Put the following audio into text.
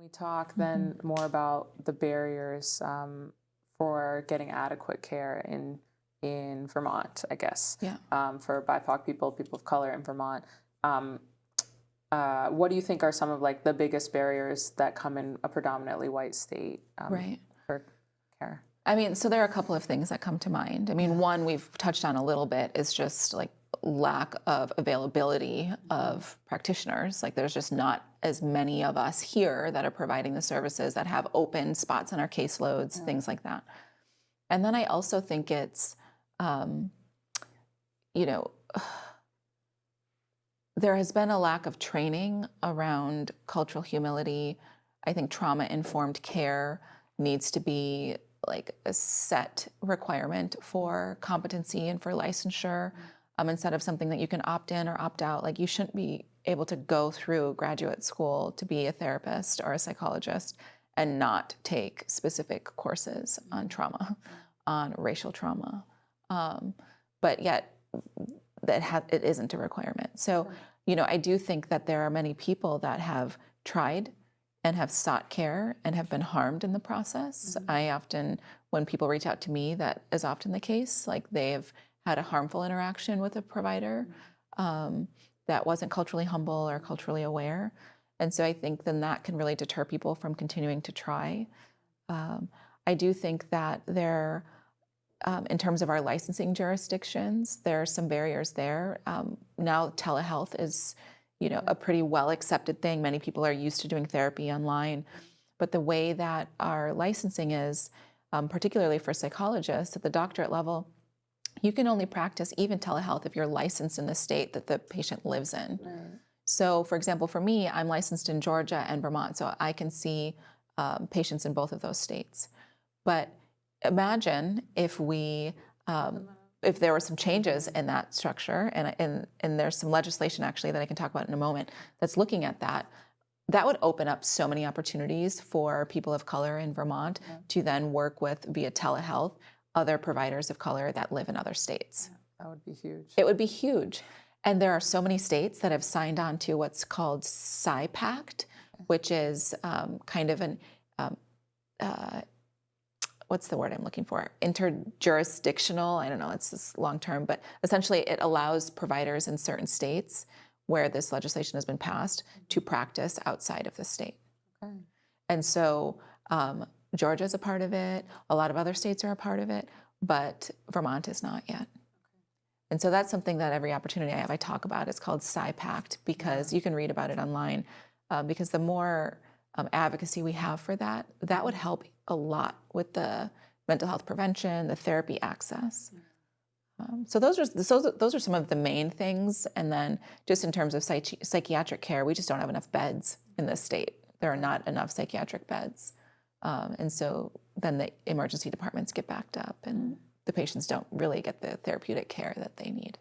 we talk then more about the barriers for getting adequate care in Vermont, I guess, for BIPOC people of color in Vermont. What do you think are some of like the biggest barriers that come in a predominantly white state for care? I mean, so there are a couple of things that come to mind. I mean, one we've touched on a little bit is just like lack of availability of practitioners. Like there's just not as many of us here that are providing the services that have open spots on our caseloads, things like that. And then I also think it's, there has been a lack of training around cultural humility. I think trauma-informed care needs to be like a set requirement for competency and for licensure, instead of something that you can opt in or opt out. Like you shouldn't be able to go through graduate school to be a therapist or a psychologist and not take specific courses on trauma, on racial trauma. But yet it isn't a requirement. So, I do think that there are many people that have tried and have sought care and have been harmed in the process. I often, when people reach out to me, that is often the case. Like they have had a harmful interaction with a provider that wasn't culturally humble or culturally aware. And so I think then that can really deter people from continuing to try. I do think that there, in terms of our licensing jurisdictions, there are some barriers there. Now telehealth is, a pretty well accepted thing. Many people are used to doing therapy online, but the way that our licensing is, particularly for psychologists at the doctorate level, you can only practice even telehealth if you're licensed in the state that the patient lives in. So for example, for me, I'm licensed in Georgia and Vermont, so I can see patients in both of those states. But imagine if if there were some changes in that structure, and there's some legislation actually that I can talk about in a moment that's looking at that would open up so many opportunities for people of color in Vermont to then work with, via telehealth, other providers of color that live in other states. That would be huge. It would be huge. And there are so many states that have signed on to what's called PSI, which is kind of an what's the word I'm looking for? Interjurisdictional, I don't know, it's this long term, but essentially it allows providers in certain states where this legislation has been passed to practice outside of the state. And so Georgia's a part of it, a lot of other states are a part of it, but Vermont is not yet. And so that's something that every opportunity I have, I talk about. It's called PSI, because you can read about it online, because the more advocacy we have for that would help a lot with the mental health prevention, the therapy access. So those are some of the main things. And then just in terms of psychiatric care, we just don't have enough beds in this state. There are not enough psychiatric beds. And so then the emergency departments get backed up and the patients don't really get the therapeutic care that they need.